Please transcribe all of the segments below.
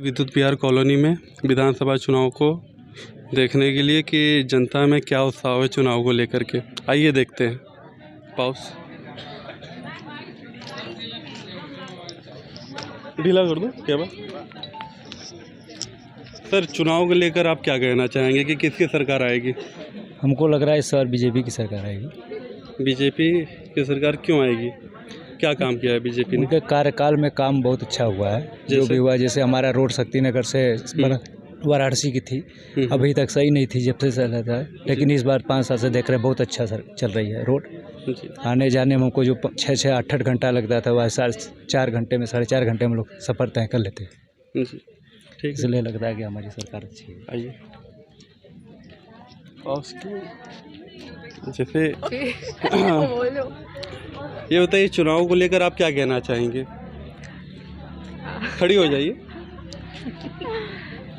विद्युत विहार कॉलोनी में विधानसभा चुनाव को देखने के लिए कि जनता में क्या उत्साह है चुनाव को लेकर के। आइए देखते हैं। पाउस ढीला कर दो क्या बात। सर, चुनाव को लेकर आप क्या कहना चाहेंगे कि किसकी सरकार आएगी? हमको लग रहा है इस बार बीजेपी की सरकार आएगी। बीजेपी की सरकार क्यों आएगी? क्या काम किया है बीजेपी ने? उनके कार्यकाल में काम बहुत अच्छा हुआ है। जो भी हुआ, जैसे हमारा रोड शक्तिनगर से वाराणसी की थी, अभी तक सही नहीं थी जब से चला था, लेकिन इस बार 5 साल से देख रहे हैं बहुत अच्छा चल रही है रोड। आने जाने में हमको जो 6-6, 8-8 घंटा लगता था वह 4 घंटे में 4.5 घंटे में लोग सफ़र तय कर लेते हैं। ठीक, इसलिए लगता है कि हमारी सरकार अच्छी है। आइए। जैसे ये बताइए, चुनाव को लेकर आप क्या कहना चाहेंगे? खड़ी हो जाइए।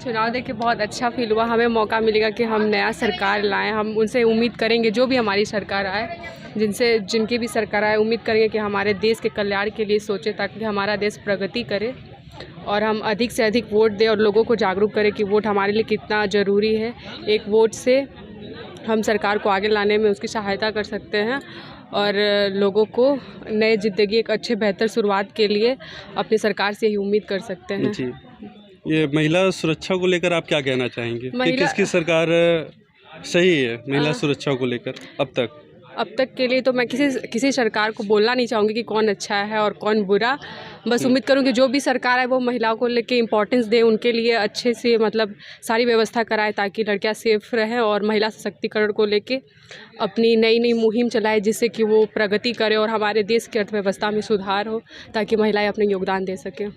चुनाव देख के बहुत अच्छा फील हुआ। हमें मौका मिलेगा कि हम नया सरकार लाएं। हम उनसे उम्मीद करेंगे, जो भी हमारी सरकार आए, जिनकी भी सरकार आए, उम्मीद करेंगे कि हमारे देश के कल्याण के लिए सोचे, ताकि हमारा देश प्रगति करे और हम अधिक से अधिक वोट दें और लोगों को जागरूक करें कि वोट हमारे लिए कितना ज़रूरी है। एक वोट से हम सरकार को आगे लाने में उसकी सहायता कर सकते हैं और लोगों को नए ज़िंदगी, एक अच्छे बेहतर शुरुआत के लिए अपनी सरकार से ही उम्मीद कर सकते हैं। जी। ये महिला सुरक्षा को लेकर आप क्या कहना चाहेंगे कि किसकी सरकार सही है महिला सुरक्षा को लेकर? अब तक के लिए तो मैं किसी सरकार को बोलना नहीं चाहूँगी कि कौन अच्छा है और कौन बुरा। बस उम्मीद करूँगी जो भी सरकार है वो महिलाओं को लेके इम्पोर्टेंस दे, उनके लिए अच्छे से मतलब सारी व्यवस्था कराए ताकि लड़कियां सेफ रहें और महिला सशक्तिकरण को लेके अपनी नई मुहिम चलाए, जिससे कि वो प्रगति करे और हमारे देश की अर्थव्यवस्था में सुधार हो, ताकि महिलाएं अपने योगदान दे सकें।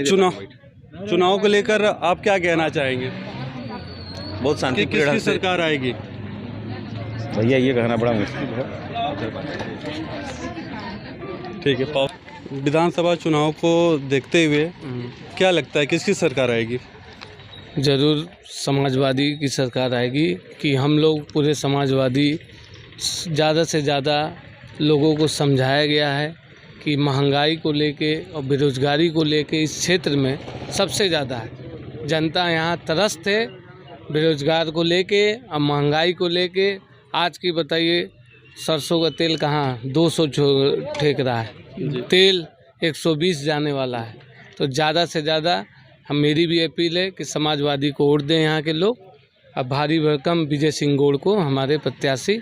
चुनाव को लेकर आप क्या कहना चाहेंगे? बहुत शांति किसकी सरकार आएगी? भैया ये कहना बड़ा मुश्किल है। ठीक है। विधानसभा चुनाव को देखते हुए क्या लगता है किसकी सरकार आएगी? ज़रूर समाजवादी की सरकार आएगी कि हम लोग पूरे समाजवादी ज़्यादा से ज़्यादा लोगों को समझाया गया है कि महंगाई को लेके और बेरोज़गारी को लेके इस क्षेत्र में सबसे ज़्यादा है। जनता यहाँ त्रस्त है बेरोज़गार को लेके और महंगाई को लेके। आज की बताइए, सरसों का तेल कहाँ 200 ठेक रहा है, तेल 120 जाने वाला है। तो ज़्यादा से ज़्यादा मेरी भी अपील है कि समाजवादी को वोट दें यहाँ के लोग। अब भारी भरकम विजय सिंह गौड़ को हमारे प्रत्याशी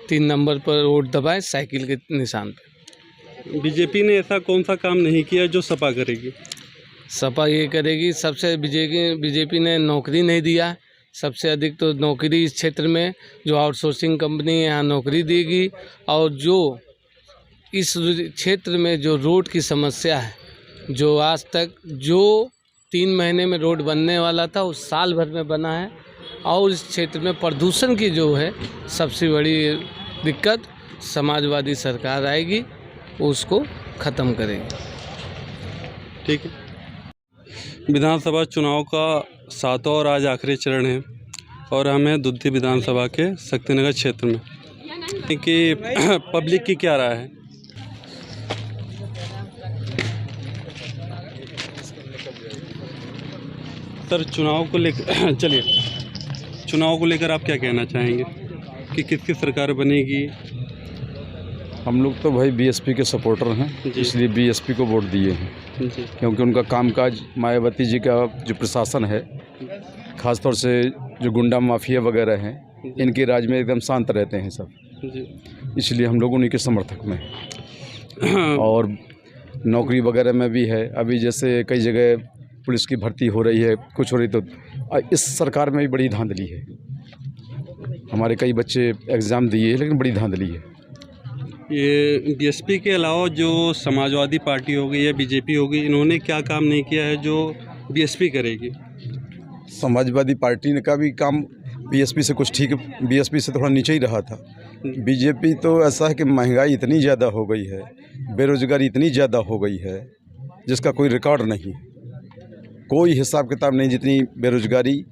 3 नंबर पर वोट दबाएं, साइकिल के निशान पर। बीजेपी ने ऐसा कौन सा काम नहीं किया जो सपा करेगी? सपा ये करेगी। सबसे बीजेपी ने नौकरी नहीं दिया। सबसे अधिक तो नौकरी इस क्षेत्र में जो आउटसोर्सिंग कंपनी है यहाँ नौकरी देगी। और जो इस क्षेत्र में जो रोड की समस्या है, जो आज तक जो 3 महीने में रोड बनने वाला था वो साल भर में बना है। और इस क्षेत्र में प्रदूषण की जो है सबसे बड़ी दिक्कत, समाजवादी सरकार आएगी उसको ख़त्म करेगी। ठीक है। विधानसभा चुनाव का 7वां और आज आखिरी चरण है और हमें दुद्धी विधानसभा के शक्तिनगर क्षेत्र में कि पब्लिक की क्या राय है? सर, चुनाव को लेकर चुनाव को लेकर आप क्या कहना चाहेंगे कि किसकी सरकार बनेगी? हम लोग तो भाई बीएसपी के सपोर्टर हैं, इसलिए बीएसपी को वोट दिए हैं क्योंकि उनका कामकाज, मायावती जी का जो प्रशासन है, ख़ासतौर से जो गुंडा माफिया वगैरह हैं, इनके राज में एकदम शांत रहते हैं सब, इसलिए हम लोग उन्हीं के समर्थक में हैं। और नौकरी वगैरह में भी है। अभी जैसे कई जगह पुलिस की भर्ती हो रही है, कुछ हो रही, तो इस सरकार में भी बड़ी धांधली है। हमारे कई बच्चे एग्ज़ाम दिए लेकिन बड़ी धांधली है। ये बीएसपी के अलावा जो समाजवादी पार्टी होगी या बीजेपी होगी, इन्होंने क्या काम नहीं किया है जो बीएसपी करेगी? समाजवादी पार्टी का भी काम बीएसपी से कुछ ठीक, बीएसपी से थोड़ा नीचे ही रहा था। बीजेपी तो ऐसा है कि महंगाई इतनी ज़्यादा हो गई है, बेरोज़गारी इतनी ज़्यादा हो गई है जिसका कोई रिकॉर्ड नहीं, कोई हिसाब किताब नहीं, जितनी बेरोज़गारी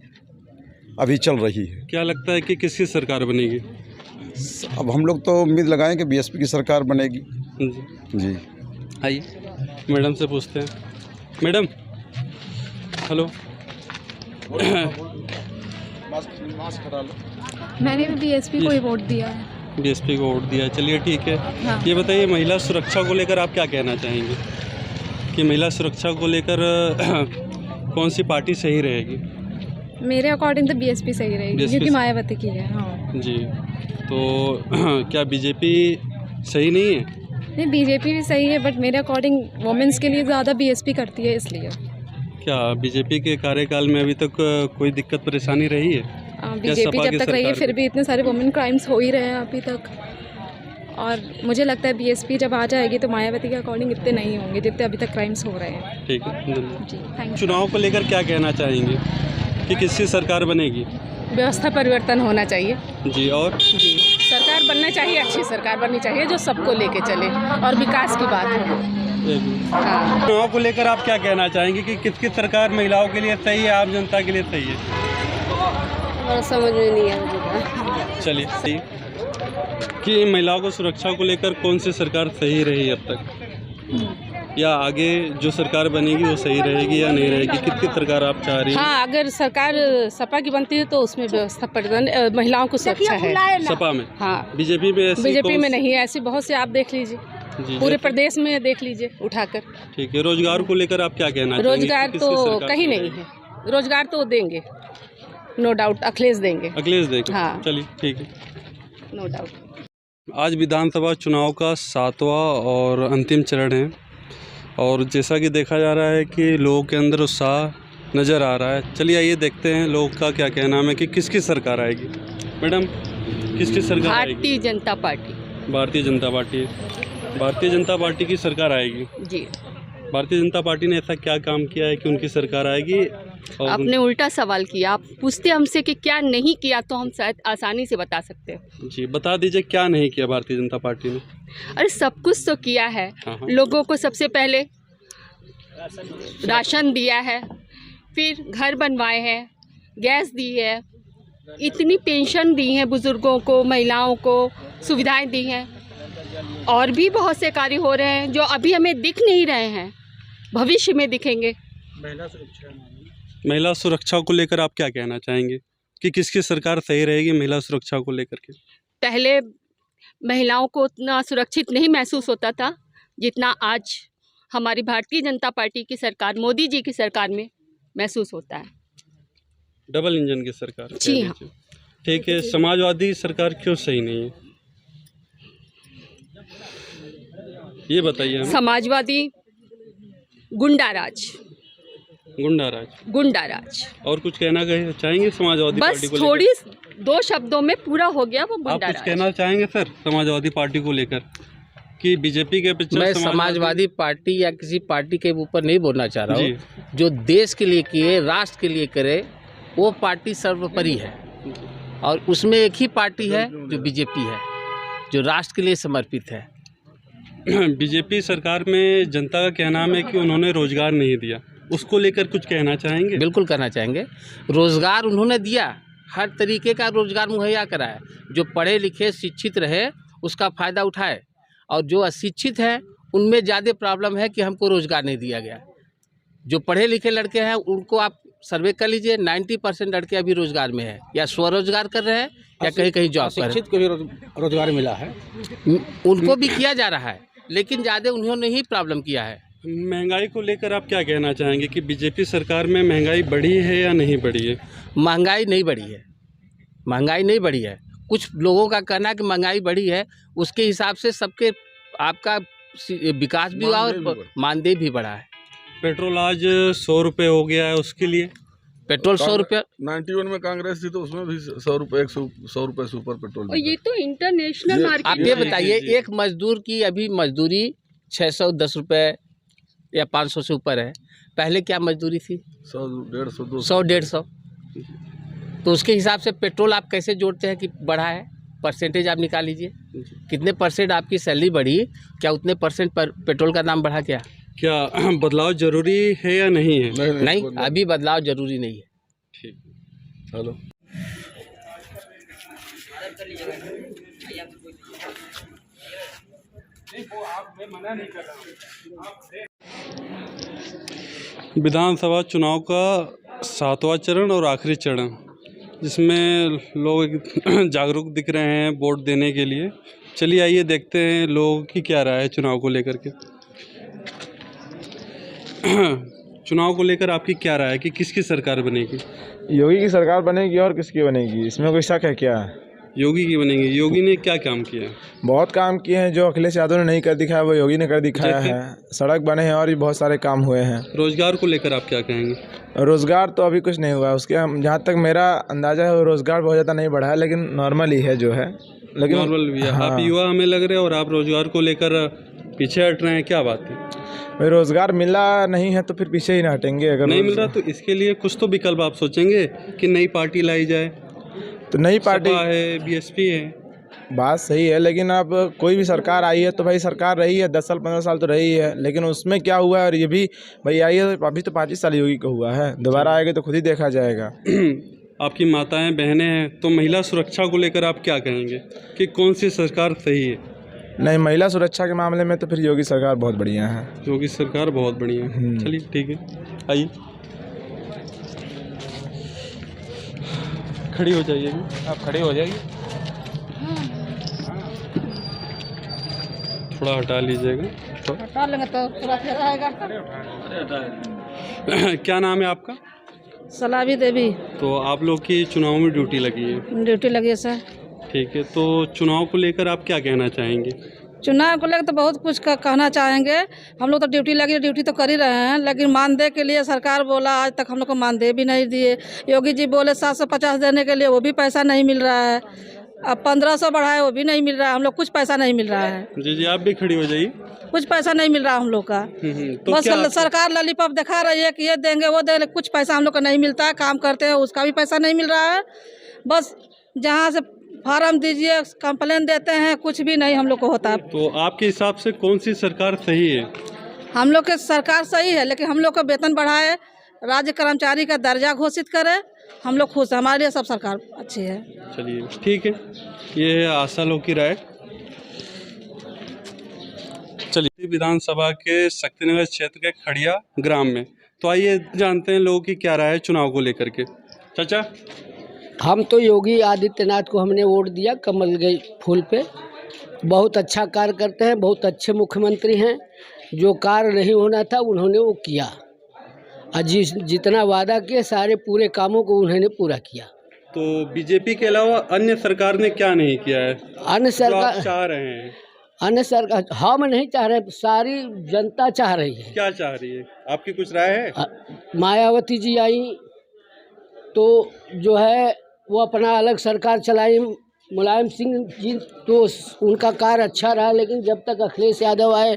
अभी चल रही है। क्या लगता है कि किसकी सरकार बनेगी? अब हम लोग तो उम्मीद लगाएं कि बीएसपी की सरकार बनेगी। जी। आइए मैडम से पूछते हैं। Madam, hello. मैंने भी बीएसपी को ही वोट दिया है। बीएसपी को वोट दिया, चलिए ठीक है। हाँ। ये बताइए महिला सुरक्षा को लेकर आप क्या कहना चाहेंगे कि महिला सुरक्षा को लेकर कौन सी पार्टी सही रहेगी? मेरे अकॉर्डिंग तो बीएसपी सही रहेगी BSP क्योंकि मायावती की है। हाँ जी, तो क्या बीजेपी सही नहीं है? नहीं, बीजेपी भी सही है बट मेरे अकॉर्डिंग वुमेन्स के लिए ज़्यादा बीएसपी करती है इसलिए। क्या बीजेपी के कार्यकाल में अभी तक कोई दिक्कत परेशानी रही है? बीजेपी सपा जब की तक रही है सरकार फिर भी इतने सारे वुमेन क्राइम्स हो ही रहे हैं अभी तक, और मुझे लगता है बीएसपी जब आ जाएगी तो मायावती के अकॉर्डिंग इतने नहीं होंगे जितने अभी तक क्राइम्स हो रहे हैं। ठीक है, धन्यवाद। जी, थैंक यू। चुनाव को लेकर क्या कहना चाहेंगे कि किसकी सरकार बनेगी? व्यवस्था परिवर्तन होना चाहिए जी, और जी, सरकार बनना चाहिए, अच्छी सरकार बननी चाहिए जो सबको लेके चले और विकास की बात हो। हाँ। चुनाव को लेकर आप क्या कहना चाहेंगे कि किसकी सरकार महिलाओं के लिए सही है, आम जनता के लिए सही है? और समझ में नहीं है। चलिए, सही कि महिलाओं को सुरक्षा को लेकर कौन सी सरकार सही रही अब तक, या आगे जो सरकार बनेगी वो सही रहेगी या नहीं रहेगी? किसकी सरकार आप चाह रही हैं? हाँ, अगर सरकार सपा की बनती है तो उसमें व्यवस्था परिवर्तन, महिलाओं को सुरक्षा है। सपा में? हाँ, बीजेपी में ऐसी बीजेपी कौन में नहीं है, ऐसी बहुत से आप देख लीजिए, जी, पूरे प्रदेश में देख लीजिए उठाकर। ठीक है। रोजगार को लेकर आप क्या कहना चाहेंगे? रोजगार किसकी तो सरकार कहीं सही नहीं रहेगी? है, रोजगार तो देंगे, नो डाउट, अखिलेश देंगे, अखिलेश देंगे। हाँ। चलिए ठीक है। No doubt. आज विधानसभा चुनाव का 7वां और अंतिम चरण है, और जैसा कि देखा जा रहा है कि लोगों के अंदर उत्साह नज़र आ रहा है। चलिए आइए देखते हैं लोग का क्या कहना है कि किसकी सरकार आएगी। मैडम, किसकी सरकार आएगी? Bharatiya Janata party. Bharatiya Janata party. Bharatiya Janata party की सरकार आएगी जी। भारतीय जनता पार्टी ने ऐसा क्या काम किया है कि उनकी सरकार आएगी? और आपने उल्टा सवाल किया, आप पूछते हमसे कि क्या नहीं किया तो हम शायद आसानी से बता सकते हैं। जी, बता दीजिए क्या नहीं किया भारतीय जनता पार्टी ने? अरे सब कुछ तो किया है। हाँ। लोगों को सबसे पहले राशन दिया है, फिर घर बनवाए हैं, गैस दी है, इतनी पेंशन दी है बुजुर्गों को, महिलाओं को सुविधाएं दी हैं, और भी बहुत से कार्य हो रहे हैं जो अभी हमें दिख नहीं रहे हैं, भविष्य में दिखेंगे। महिला सुरक्षा को लेकर आप क्या कहना चाहेंगे कि किसकी सरकार सही रहेगी महिला सुरक्षा को लेकर के? पहले महिलाओं को उतना सुरक्षित नहीं महसूस होता था जितना आज हमारी भारतीय जनता पार्टी की सरकार, मोदी जी की सरकार में महसूस होता है। डबल इंजन की सरकार? जी हाँ। ठीक है। समाजवादी सरकार क्यों सही नहीं है, ये बताइए हमें। समाजवादी गुंडाराज। गुंडाराज। और कुछ कहना चाहेंगे समाजवादी पार्टी बस को थोड़ी लेकर? 2 शब्दों में पूरा हो गया वो आप गुंडाराज। कुछ कहना चाहेंगे सर समाजवादी पार्टी को लेकर कि बीजेपी के पीछे? मैं समाजवादी पार्टी या किसी पार्टी के ऊपर नहीं बोलना चाह रहा हूँ। जो देश के लिए किए, राष्ट्र के लिए करे, वो पार्टी सर्वोपरि है, और उसमें एक ही पार्टी है जो बीजेपी है, जो राष्ट्र के लिए समर्पित है। बीजेपी सरकार में जनता का कहना है कि उन्होंने रोजगार नहीं दिया, उसको लेकर कुछ कहना चाहेंगे? बिल्कुल कहना चाहेंगे। रोजगार उन्होंने दिया, हर तरीके का रोजगार मुहैया कराया। जो पढ़े लिखे शिक्षित रहे उसका फ़ायदा उठाए, और जो अशिक्षित हैं उनमें ज़्यादा प्रॉब्लम है कि हमको रोजगार नहीं दिया गया। जो पढ़े लिखे लड़के हैं उनको आप सर्वे कर लीजिए, 90% लड़के अभी रोजगार में हैं, या स्वरोजगार कर रहे हैं या कहीं कहीं जॉब कर रहे हैं। शिक्षित को भी रोजगार मिला है, उनको भी किया जा रहा है, लेकिन ज़्यादा उन्होंने ही प्रॉब्लम किया है। महंगाई को लेकर आप क्या कहना चाहेंगे कि बीजेपी सरकार में महंगाई बढ़ी है या नहीं बढ़ी है? महंगाई नहीं बढ़ी है, महंगाई नहीं बढ़ी है। कुछ लोगों का कहना है कि महंगाई बढ़ी है, उसके हिसाब से सबके आपका विकास भी हुआ और मानदेय भी बढ़ा है। पेट्रोल आज 100 रुपये हो गया है, उसके लिए पेट्रोल 100 रुपये। 91 में कांग्रेस थी तो उसमें भी 100 रुपये 100 रुपये से ऊपर पेट्रोल। और ये तो इंटरनेशनल मार्केट। आप ये बताइए, एक मजदूर की अभी मजदूरी 610 रुपये या 500 से ऊपर है। पहले क्या मजदूरी थी? 100, 150, 200, 100, 150। तो उसके हिसाब से पेट्रोल आप कैसे जोड़ते हैं कि बढ़ा है? परसेंटेज आप निकाल लीजिए, कितने परसेंट आपकी सैलरी बढ़ी, क्या उतने परसेंट पर पेट्रोल का दाम बढ़ा? क्या बदलाव जरूरी है या नहीं है? नहीं, अभी बदलाव जरूरी नहीं है। ठीक। हेलो। विधानसभा चुनाव का 7वां चरण और आखिरी चरण, जिसमें लोग जागरूक दिख रहे हैं वोट देने के लिए। चलिए आइए देखते हैं लोगों की क्या राय है चुनाव को लेकर के। चुनाव को लेकर आपकी क्या राय है कि किसकी सरकार बनेगी? योगी की सरकार बनेगी और किसकी बनेगी, इसमें कोई शक है क्या? योगी की बनेगी। योगी ने क्या काम किया? बहुत काम किए हैं, जो अखिलेश यादव ने नहीं कर दिखाया वो योगी ने कर दिखाया है। सड़क बने हैं और भी बहुत सारे काम हुए हैं। रोजगार को लेकर आप क्या कहेंगे? रोजगार तो अभी कुछ नहीं हुआ उसके, जहाँ तक मेरा अंदाजा है रोजगार बहुत ज़्यादा नहीं बढ़ा है, लेकिन नॉर्मल ही है जो है, लेकिन नॉर्मल भी है। हाँ। आप युवा हमें लग रहे हैं और आप रोजगार को लेकर पीछे हट रहे हैं, क्या बात है? भाई रोजगार मिला नहीं है तो फिर पीछे ही ना हटेंगे। अगर नहीं मिल रहा तो इसके लिए कुछ तो विकल्प आप सोचेंगे कि नई पार्टी लाई जाए। तो नई पार्टी है, बीएसपी है, बात सही है, लेकिन अब कोई भी सरकार आई है तो भाई सरकार रही है 10 साल 15 साल तो रही है, लेकिन उसमें क्या हुआ है और ये भी भाई आई है अभी तो 25 साल योगी का हुआ है, दोबारा आएगा तो खुद ही देखा जाएगा। आपकी माताएं बहनें हैं तो महिला सुरक्षा को लेकर आप क्या कहेंगे कि कौन सी सरकार सही है? नहीं, महिला सुरक्षा के मामले में तो फिर योगी सरकार बहुत बढ़िया है। योगी सरकार बहुत बढ़िया है। चलिए ठीक है, आइए खड़ी हो जाइएगा। आप खड़े हो जाइए, थोड़ा हटा लीजिएगा। हटा लेंगे तो थोड़ा रहेगा। क्या नाम है आपका? सलामी देवी। तो आप लोग की चुनाव में ड्यूटी लगी है? ड्यूटी लगी है सर। ठीक है, तो चुनाव को लेकर आप क्या कहना चाहेंगे? चुनाव को लेकर तो बहुत कुछ कहना चाहेंगे। हम लोग तो ड्यूटी लगी, ड्यूटी तो कर ही रहे हैं, लेकिन मानदेय के लिए सरकार बोला आज तक हम लोग को मानदेय भी नहीं दिए। योगी जी बोले 750 देने के लिए, वो भी पैसा नहीं मिल रहा है। अब 1500 बढ़ाए, वो भी नहीं मिल रहा है। हम लोग कुछ पैसा नहीं मिल रहा है। जी आप भी खड़ी हो जाइए। कुछ पैसा नहीं मिल रहा हम लोग का। तो बस सरकार लॉलीपॉप दिखा रही है कि ये देंगे वो देंगे, कुछ पैसा हम लोग को नहीं मिलता है। काम करते हैं उसका भी पैसा नहीं मिल रहा है। बस जहाँ से फार्म दीजिए, कंप्लेन देते हैं, कुछ भी नहीं हम लोग को होता है। तो आपके हिसाब से कौन सी सरकार सही है? हम लोग के सरकार सही है, लेकिन हम लोग का वेतन बढ़ाए, राज्य कर्मचारी का दर्जा घोषित करे, हम लोग खुश हैं। हमारे लिए सब सरकार अच्छी है। चलिए ठीक है, ये है आशा लोग की राय। चलिए विधानसभा के शक्तिनगर क्षेत्र के खड़िया ग्राम में, तो आइए जानते हैं लोगों की क्या राय है चुनाव को लेकर के। चाचा, हम तो योगी आदित्यनाथ को हमने वोट दिया कमल के फूल पे। बहुत अच्छा कार्य करते हैं, बहुत अच्छे मुख्यमंत्री हैं। जो कार्य नहीं होना था उन्होंने वो किया, और जितना वादा किए सारे पूरे कामों को उन्होंने पूरा किया। तो बीजेपी के अलावा अन्य सरकार ने क्या नहीं किया है? अन्य सरकार चाह रहे हैं? अन्य सरकार हम नहीं चाह रहे, सारी जनता चाह रही है। क्या चाह रही है? आपकी कुछ राय है? मायावती जी आई तो जो है वो अपना अलग सरकार चलाई। मुलायम सिंह जी तो उनका कार्य अच्छा रहा, लेकिन जब तक अखिलेश यादव आए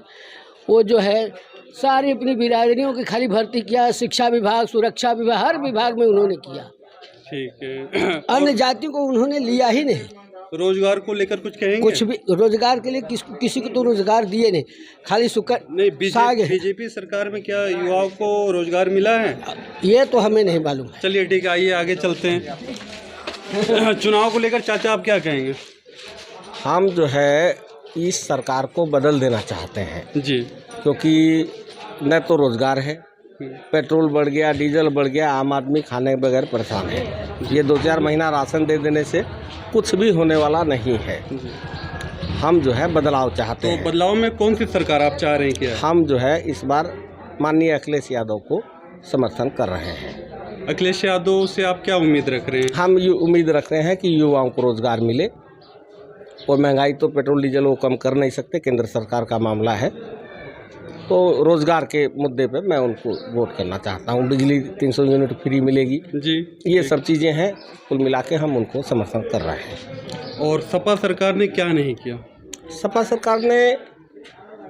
वो जो है सारी अपनी बिरादरियों की खाली भर्ती किया। शिक्षा विभाग, सुरक्षा विभाग, हर विभाग में उन्होंने किया। ठीक है। अन्य जातियों को उन्होंने लिया ही नहीं। रोजगार को लेकर कुछ कहेंगे? कुछ भी रोजगार के लिए किसी को तो रोजगार दिए नहीं, खाली नहीं। बीजेपी सरकार में क्या युवाओं को रोजगार मिला है? ये तो हमें नहीं मालूम। चलिए ठीक है, आइए आगे चलते हैं। चुनाव को लेकर चाचा आप क्या कहेंगे? हम जो है इस सरकार को बदल देना चाहते हैं जी, क्योंकि न तो रोजगार है, पेट्रोल बढ़ गया, डीजल बढ़ गया, आम आदमी खाने के बगैर परेशान है। ये 2-4 महीना राशन दे देने से कुछ भी होने वाला नहीं है। हम जो है बदलाव चाहते हैं। तो बदलाव में कौन सी सरकार आप चाह रहे हैं? क्या हम जो है इस बार माननीय अखिलेश यादव को समर्थन कर रहे हैं। अखिलेश यादव से आप क्या उम्मीद रख रहे हैं? हम ये उम्मीद रख रहे हैं कि युवाओं को रोजगार मिले, और महंगाई तो पेट्रोल डीजल वो कम कर नहीं सकते, केंद्र सरकार का मामला है। तो रोजगार के मुद्दे पे मैं उनको वोट करना चाहता हूँ। बिजली 300 यूनिट फ्री मिलेगी जी, ये सब चीज़ें हैं। कुल मिला के हम उनको समर्थन कर रहे हैं। और सपा सरकार ने क्या नहीं किया? सपा सरकार ने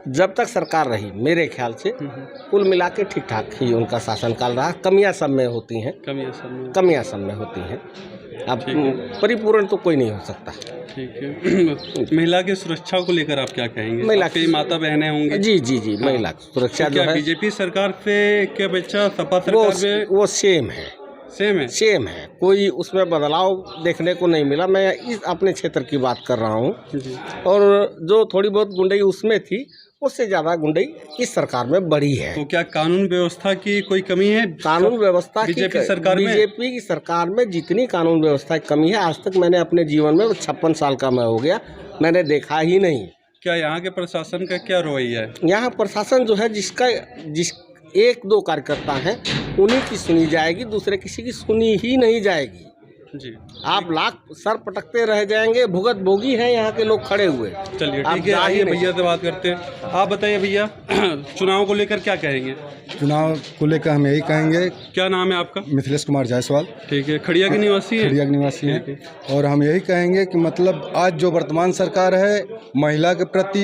जब तक सरकार रही मेरे ख्याल से कुल मिला के ठीक ठाक ही उनका शासनकाल रहा। कमियां सब में होती हैं, कमियां सब में होती हैं। अब परिपूर्ण तो कोई नहीं हो सकता। ठीक है। महिला की सुरक्षा को लेकर आप क्या कहेंगे? महिला की माता बहनें होंगी। जी जी जी, महिला सुरक्षा तो क्या बीजेपी सरकार से क्या बच्चा सपा सरकार में वो सेम है? सेम है, कोई उसमें बदलाव देखने को नहीं मिला। मैं इस अपने क्षेत्र की बात कर रहा हूँ, और जो थोड़ी बहुत गुंडई उसमें थी उससे ज़्यादा गुंडई इस सरकार में बढ़ी है। तो क्या कानून व्यवस्था की कोई कमी है? कानून व्यवस्था बीजेपी सरकार में? बीजेपी की सरकार में जितनी कानून व्यवस्था की कमी है, आज तक मैंने अपने जीवन में 56 साल का मैं हो गया, मैंने देखा ही नहीं। क्या यहाँ के प्रशासन का क्या रवैया है? यहाँ प्रशासन जो है जिस 1-2 कार्यकर्ता हैं उन्हीं की सुनी जाएगी, दूसरे किसी की सुनी ही नहीं जाएगी जी। आप लाख सर पटकते रह जाएंगे, भुगत भोगी हैं यहाँ के लोग खड़े हुए। चलिए ठीक है, आइए भैया से बात करते हैं। आप बताइए भैया, चुनाव को लेकर क्या कहेंगे? चुनाव को लेकर हम यही कहेंगे। क्या नाम है आपका? मिथिलेश कुमार जायसवाल। ठीक है, खड़िया के निवासी हैं? खड़िया के निवासी हैं। और हम यही कहेंगे कि मतलब आज जो वर्तमान सरकार है, महिला के प्रति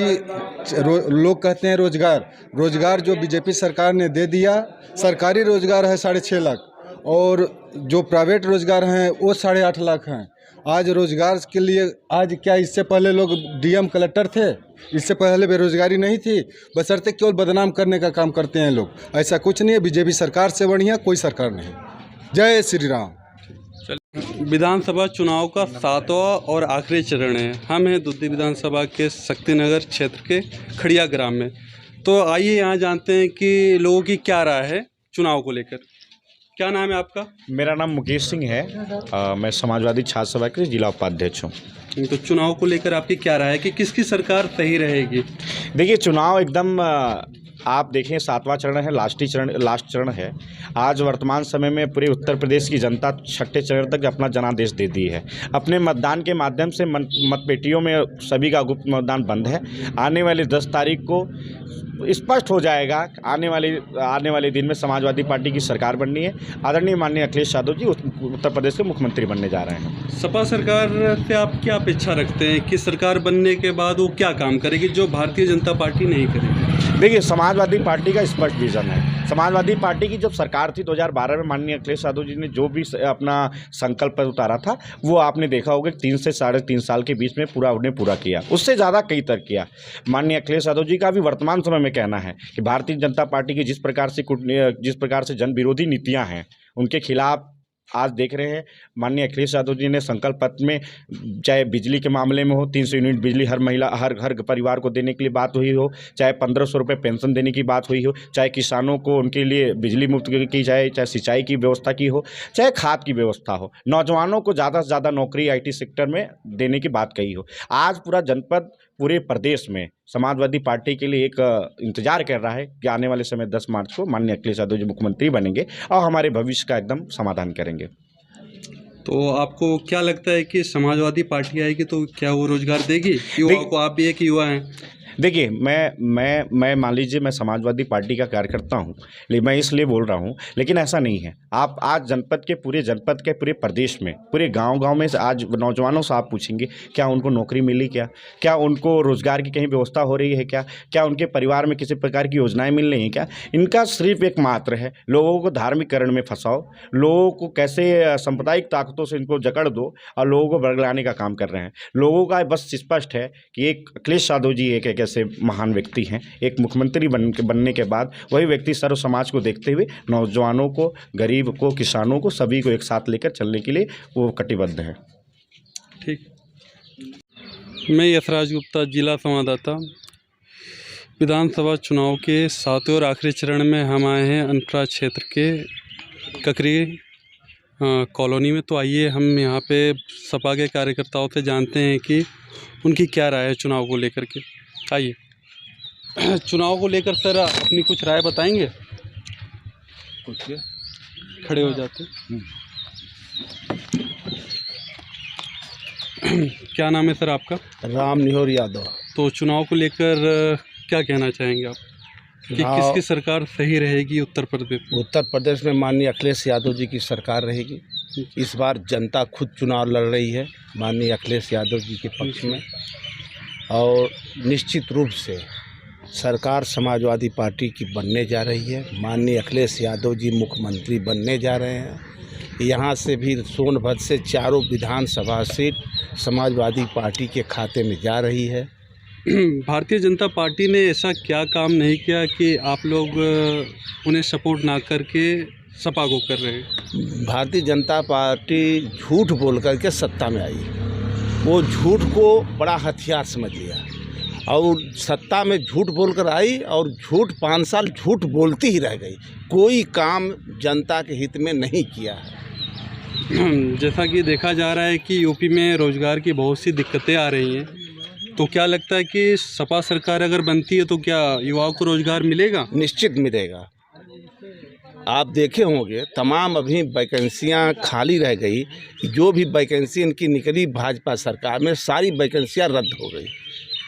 लोग कहते हैं रोजगार जो बीजेपी सरकार ने दे दिया, सरकारी रोजगार है 6.5 लाख और जो प्राइवेट रोजगार हैं वो 8.5 लाख हैं। आज रोजगार के लिए आज क्या इससे पहले लोग डीएम कलेक्टर थे, इससे पहले बेरोजगारी नहीं थी, बशर्ते केवल बदनाम करने का काम करते हैं लोग। ऐसा कुछ नहीं है, बीजेपी सरकार से बढ़िया कोई सरकार नहीं। जय श्री राम। विधानसभा चुनाव का 7वां और आखिरी चरण है। हम हैं दुद्दी विधानसभा के शक्तिनगर क्षेत्र के खड़िया ग्राम में। तो आइए यहाँ जानते हैं कि लोगों की क्या राय है चुनाव को लेकर। क्या नाम है आपका? मेरा नाम मुकेश सिंह है। मैं समाजवादी छात्र सभा के जिला उपाध्यक्ष हूँ। तो चुनाव को लेकर आपकी क्या राय है कि किसकी सरकार सही रहेगी? देखिए, चुनाव एकदम आप देखें 7वां चरण है, लास्ट चरण है। आज वर्तमान समय में पूरे उत्तर प्रदेश की जनता 6ठे चरण तक अपना जनादेश दे दी है। अपने मतदान के माध्यम से मतपेटियों में सभी का गुप्त मतदान बंद है। आने वाली 10 तारीख को स्पष्ट हो जाएगा। आने वाले दिन में समाजवादी पार्टी की सरकार बननी है। आदरणीय माननीय अखिलेश यादव जी उत्तर प्रदेश के मुख्यमंत्री बनने जा रहे हैं। सपा सरकार से आप क्या अपेक्षा रखते हैं कि सरकार बनने के बाद वो क्या काम करेगी जो भारतीय जनता पार्टी नहीं करेगी? देखिए, समाजवादी पार्टी का स्पष्ट विजन है। समाजवादी पार्टी की जब सरकार थी 2012 में माननीय अखिलेश यादव जी ने जो भी अपना संकल्प पर उतारा था, वो आपने देखा होगा 3 से 3.5 साल के बीच में उन्हें पूरा किया। उससे ज़्यादा कई तर किया। माननीय अखिलेश यादव जी का भी वर्तमान समय में कहना है कि भारतीय जनता पार्टी की जिस प्रकार से जन विरोधी नीतियाँ हैं, उनके खिलाफ आज देख रहे हैं। माननीय अखिलेश यादव जी ने संकल्प पत्र में, चाहे बिजली के मामले में हो, 300 यूनिट बिजली हर परिवार को देने के लिए बात हुई हो, चाहे 1500 रुपये पेंशन देने की बात हुई हो, चाहे किसानों को उनके लिए बिजली मुफ्त की जाए, चाहे सिंचाई की व्यवस्था की हो, चाहे खाद की व्यवस्था हो, नौजवानों को ज़्यादा से ज़्यादा नौकरी IT सेक्टर में देने की बात कही हो। आज पूरा जनपद, पूरे प्रदेश में समाजवादी पार्टी के लिए एक इंतजार कर रहा है कि आने वाले समय 10 मार्च को माननीय अखिलेश यादव जी मुख्यमंत्री बनेंगे और हमारे भविष्य का एकदम समाधान करेंगे। तो आपको क्या लगता है कि समाजवादी पार्टी आएगी तो क्या वो रोजगार देगी युवाओं को? आप भी एक युवा हैं। देखिए, मैं मान लीजिए मैं समाजवादी पार्टी का कार्यकर्ता हूँ, लेकिन मैं इसलिए बोल रहा हूँ, लेकिन ऐसा नहीं है। आप आज जनपद के पूरे प्रदेश में, पूरे गांव में आज नौजवानों से आप पूछेंगे क्या उनको नौकरी मिली, क्या उनको रोजगार की कहीं व्यवस्था हो रही है, क्या उनके परिवार में किसी प्रकार की योजनाएं मिल रही हैं क्या? इनका सिर्फ एक मात्र है, लोगों को धार्मिककरण में फंसाओ, लोगों को कैसे सांप्रदायिक ताकतों से इनको जकड़ दो और लोगों को बरगलाने का काम कर रहे हैं। लोगों का बस स्पष्ट है कि एक अखिलेश यादव जी एक ऐसे महान व्यक्ति हैं, एक मुख्यमंत्री बनने के बाद वही व्यक्ति सर्व समाज को देखते हुए नौजवानों को, गरीब को, किसानों को, सभी को एक साथ लेकर चलने के लिए वो कटिबद्ध है। ठीक। मैं यशराज गुप्ता, जिला संवाददाता। विधानसभा चुनाव के 7वें और आखिरी चरण में हम आए हैं अंतरा क्षेत्र के ककरी कॉलोनी में। तो आइए हम यहाँ पे सपा के कार्यकर्ताओं से जानते हैं कि उनकी क्या राय है चुनाव को लेकर के। आइए, चुनाव को लेकर सर अपनी कुछ राय बताएंगे? खड़े हो जाते। क्या नाम है सर आपका? राम निहोर यादव। तो चुनाव को लेकर क्या कहना चाहेंगे आप कि किसकी सरकार सही रहेगी उत्तर प्रदेश में? उत्तर प्रदेश में माननीय अखिलेश यादव जी की सरकार रहेगी। इस बार जनता खुद चुनाव लड़ रही है माननीय अखिलेश यादव जी के पक्ष में, और निश्चित रूप से सरकार समाजवादी पार्टी की बनने जा रही है। माननीय अखिलेश यादव जी मुख्यमंत्री बनने जा रहे हैं। यहाँ से भी सोनभद्र से 4 विधानसभा सीट समाजवादी पार्टी के खाते में जा रही है। भारतीय जनता पार्टी ने ऐसा क्या काम नहीं किया कि आप लोग उन्हें सपोर्ट ना करके सपा को कर रहे हैं? भारतीय जनता पार्टी झूठ बोल करके सत्ता में आई। वो झूठ को बड़ा हथियार समझ लिया। और सत्ता में झूठ बोलकर आई और झूठ 5 साल झूठ बोलती ही रह गई। कोई काम जनता के हित में नहीं किया है। जैसा कि देखा जा रहा है कि यूपी में रोज़गार की बहुत सी दिक्कतें आ रही हैं, तो क्या लगता है कि सपा सरकार अगर बनती है तो क्या युवाओं को रोज़गार मिलेगा? निश्चित मिलेगा। आप देखे होंगे तमाम अभी वैकेंसियां खाली रह गई। जो भी वैकेंसी इनकी निकली भाजपा सरकार में, सारी वैकेंसियां रद्द हो गई।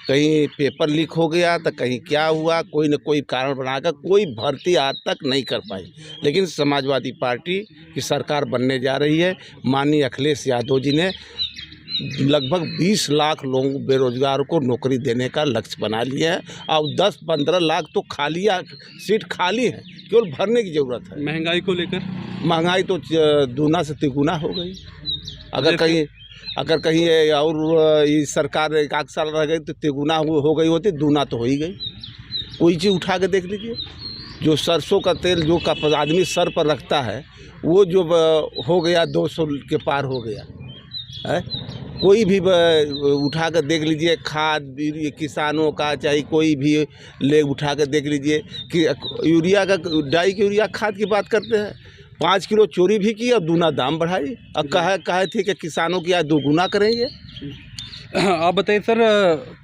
कहीं पेपर लीक हो गया तो कहीं क्या हुआ, कोई न कोई कारण बनाकर कोई भर्ती आज तक नहीं कर पाई। लेकिन समाजवादी पार्टी की सरकार बनने जा रही है। माननीय अखिलेश यादव जी ने लगभग 20 लाख लोगों बेरोजगार को नौकरी देने का लक्ष्य बना लिया है और 10-15 लाख तो सीट खाली है, केवल भरने की ज़रूरत है। महंगाई को लेकर? महंगाई तो दूना से तिगुना हो गई। अगर कहीं और ये सरकार 1 साल रह गई तो तिगुना हो गई होती, दूना तो हो ही गई। कोई चीज़ उठा के देख लीजिए, जो सरसों का तेल जो का आदमी सर पर रखता है वो जो हो गया 200 के पार हो गया है। कोई भी उठा कर देख लीजिए, खाद किसानों का चाहे कोई भी उठा कर देख लीजिए कि यूरिया का डाई की यूरिया खाद की बात करते हैं, 5 किलो चोरी भी की और दूना दाम बढ़ाई। अब कहे थे कि किसानों की आज 2 गुना करेंगे। आप बताइए सर,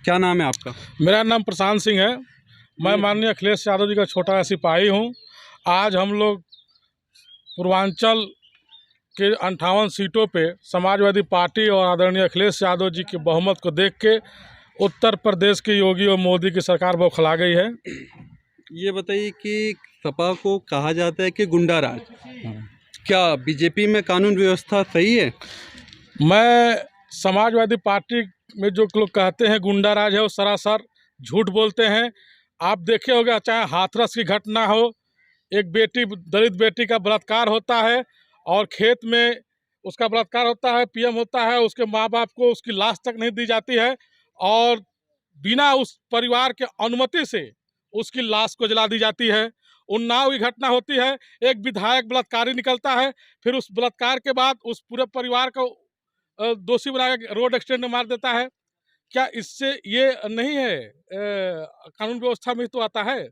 क्या नाम है आपका? मेरा नाम प्रशांत सिंह है। मैं माननीय अखिलेश यादव जी का छोटा सिपाही हूँ। आज हम लोग पूर्वांचल के 58 सीटों पे समाजवादी पार्टी और आदरणीय अखिलेश यादव जी के बहुमत को देख के उत्तर प्रदेश की योगी और मोदी की सरकार बौखला गई है। ये बताइए कि सपा को कहा जाता है कि गुंडा राज, क्या बीजेपी में कानून व्यवस्था सही है? मैं समाजवादी पार्टी में जो लोग कहते हैं गुंडा राज है वो सरासर झूठ बोलते हैं। आप देखे होंगे, चाहे हाथरस की घटना हो, एक दलित बेटी का बलात्कार होता है और खेत में उसका बलात्कार होता है, पीएम होता है, उसके माँ बाप को उसकी लाश तक नहीं दी जाती है और बिना उस परिवार के अनुमति से उसकी लाश को जला दी जाती है। उन्नाव की घटना होती है, एक विधायक बलात्कारी निकलता है, फिर उस बलात्कार के बाद उस पूरे परिवार को दोषी बना के रोड एक्सीडेंट में मार देता है। क्या इससे ये नहीं है कानून व्यवस्था में तो आता है?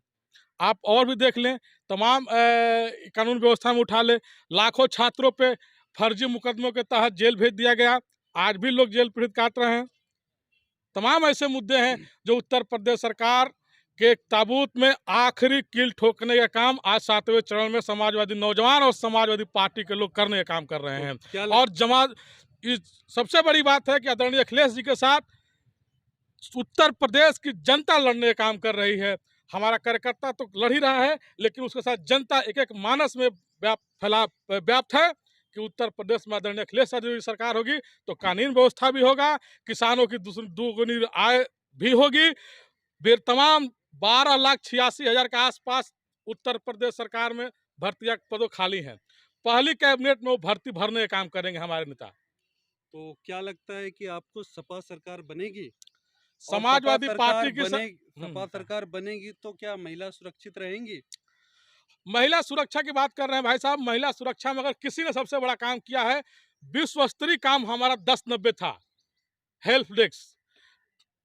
आप और भी देख लें, तमाम कानून व्यवस्था में उठा ले, लाखों छात्रों पे फर्जी मुकदमों के तहत जेल भेज दिया गया, आज भी लोग जेल पीड़ित काट रहे हैं। तमाम ऐसे मुद्दे हैं जो उत्तर प्रदेश सरकार के ताबूत में आखिरी कील ठोकने का काम आज 7वें चरण में समाजवादी नौजवान और समाजवादी पार्टी के लोग करने का काम कर रहे हैं। और सबसे बड़ी बात है कि आदरणीय अखिलेश जी के साथ उत्तर प्रदेश की जनता लड़ने का काम कर रही है। हमारा कार्यकर्ता तो लड़ ही रहा है, लेकिन उसके साथ जनता एक मानस में व्याप्त है कि उत्तर प्रदेश में आदरणीय अखिलेश यादव की सरकार होगी तो कानून व्यवस्था भी होगा, किसानों की दोगुनी आय भी होगी। तमाम 12,86,000 के आसपास उत्तर प्रदेश सरकार में भर्तियां पदों खाली हैं। पहली कैबिनेट में वो भर्ती भरने का काम करेंगे हमारे नेता। तो क्या लगता है कि आपको सपा सरकार बनेगी? समाजवादी पार्टी की सपा सरकार बनेगी तो क्या महिला सुरक्षित रहेंगी? महिला सुरक्षा की बात कर रहे हैं भाई साहब। महिला सुरक्षा में अगर किसी ने सबसे बड़ा काम किया है, विश्व स्तरीय काम हमारा 1090 था। हेल्प डेस्क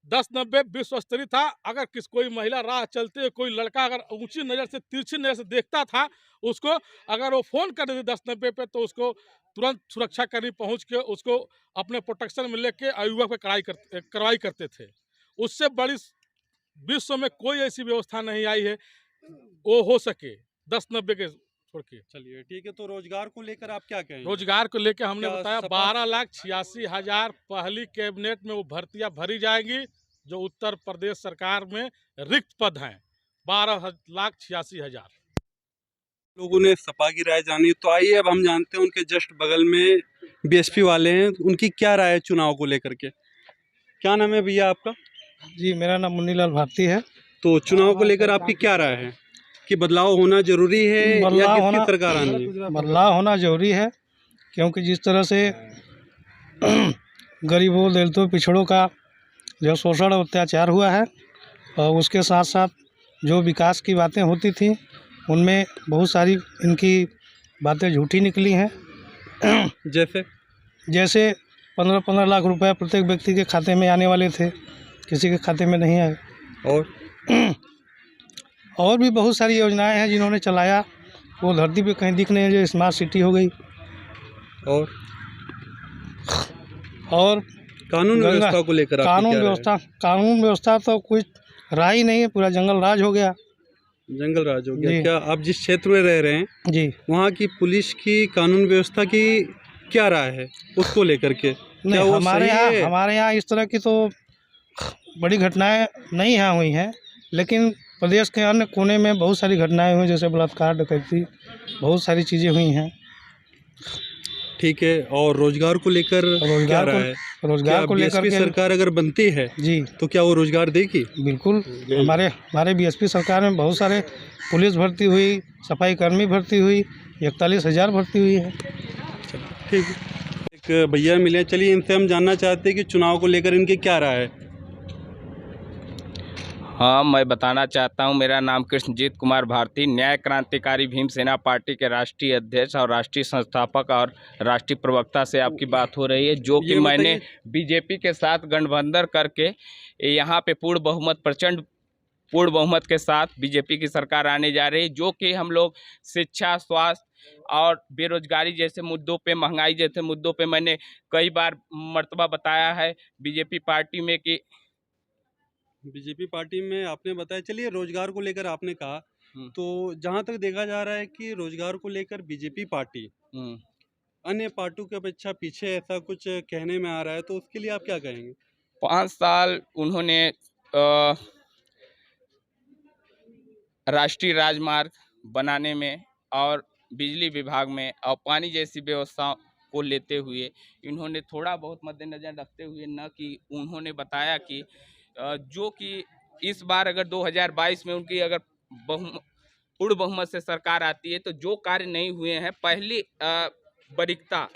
1090 विश्व स्तरीय था। अगर कोई महिला राह चलते हुए कोई लड़का अगर ऊंची नज़र से तिरछी नज़र से देखता था, उसको अगर वो फ़ोन कर देते 1090 पे तो उसको तुरंत सुरक्षाकर्मी पहुंच के उसको अपने प्रोटेक्शन में लेके आयुवा पे कार्रवाई करते थे। उससे बड़ी विश्व में कोई ऐसी व्यवस्था नहीं आई है वो हो सके 1090 के छोड़ के। चलिए ठीक है, तो रोजगार को लेकर आप क्या कहेंगे? रोजगार को लेकर हमने बताया 12,86,000 पहली कैबिनेट में वो भर्तियां भरी जाएंगी जो उत्तर प्रदेश सरकार में रिक्त पद हैं। 12,86,000 लोगों ने सपा की राय जानी, तो आइए अब हम जानते हैं उनके जस्ट बगल में बीएसपी वाले हैं, उनकी क्या राय है चुनाव को लेकर के। क्या नाम है भैया आपका? जी मेरा नाम मुन्नीलाल भारती है। तो चुनाव को लेकर आपकी क्या राय है कि बदलाव होना जरूरी है या किसकी सरकार आनी है? बदलाव होना जरूरी है, क्योंकि जिस तरह से गरीबों दलितों पिछड़ों का जो शोषण अत्याचार हुआ है और उसके साथ साथ जो विकास की बातें होती थी उनमें बहुत सारी इनकी बातें झूठी निकली हैं। जैसे 15-15 लाख रुपए प्रत्येक व्यक्ति के खाते में आने वाले थे, किसी के खाते में नहीं आए। और भी बहुत सारी योजनाएं हैं जिन्होंने चलाया, वो धरती पे कहीं दिख नहीं है। जो स्मार्ट सिटी हो गई, और कानून व्यवस्था को लेकर कानून व्यवस्था तो कुछ रहा ही नहीं है, पूरा जंगल राज हो गया। जंगल राज हो गया। क्या आप जिस क्षेत्र में रह रहे हैं जी, वहाँ की पुलिस की कानून व्यवस्था की क्या राय है उसको लेकर के? नहीं, हमारे यहाँ इस तरह की तो बड़ी घटनाएं नहीं यहाँ हुई हैं, लेकिन प्रदेश के अन्य कोने में बहुत सारी घटनाएं हुई, जैसे बलात्कार, डकैती, बहुत सारी चीज़ें हुई हैं। ठीक है। और रोजगार को लेकर क्या राय है? रोजगार को लेकर बीएसपी सरकार अगर बनती है जी तो क्या वो रोजगार देगी? बिल्कुल। हमारे बीएसपी सरकार में बहुत सारे पुलिस भर्ती हुई, सफाई कर्मी भर्ती हुई, 41,000 भर्ती हुई है। ठीक है। एक भैया मिले, चलिए इनसे हम जानना चाहते हैं कि चुनाव को लेकर इनकी क्या राय है। हाँ, मैं बताना चाहता हूँ। मेरा नाम कृष्णजीत कुमार भारती, न्याय क्रांतिकारी भीम सेना पार्टी के राष्ट्रीय अध्यक्ष और राष्ट्रीय संस्थापक और राष्ट्रीय प्रवक्ता से आपकी बात हो रही है, जो कि मैंने बीजेपी के साथ गठबंधन करके यहाँ पे प्रचंड पूर्ण बहुमत के साथ बीजेपी की सरकार आने जा रही है, जो कि हम लोग शिक्षा, स्वास्थ्य और बेरोजगारी जैसे मुद्दों पे, महंगाई जैसे मुद्दों पे मैंने कई बार मर्तबा बताया है बीजेपी पार्टी में कि बीजेपी पार्टी में आपने बताया। चलिए रोजगार को लेकर आपने कहा, तो जहां तक देखा जा रहा है कि रोजगार को लेकर बीजेपी पार्टी अन्य पार्टियों की अपेक्षा पीछे, ऐसा कुछ कहने में आ रहा है, तो उसके लिए आप क्या कहेंगे? 5 साल उन्होंने राष्ट्रीय राजमार्ग बनाने में और बिजली विभाग में और पानी जैसी व्यवस्थाओं को लेते हुए इन्होंने थोड़ा बहुत मद्देनजर रखते हुए न कि उन्होंने बताया कि जो कि इस बार अगर 2022 में उनकी अगर पूर्ण बहुमत से सरकार आती है तो जो कार्य नहीं हुए हैं, पहली वरीयता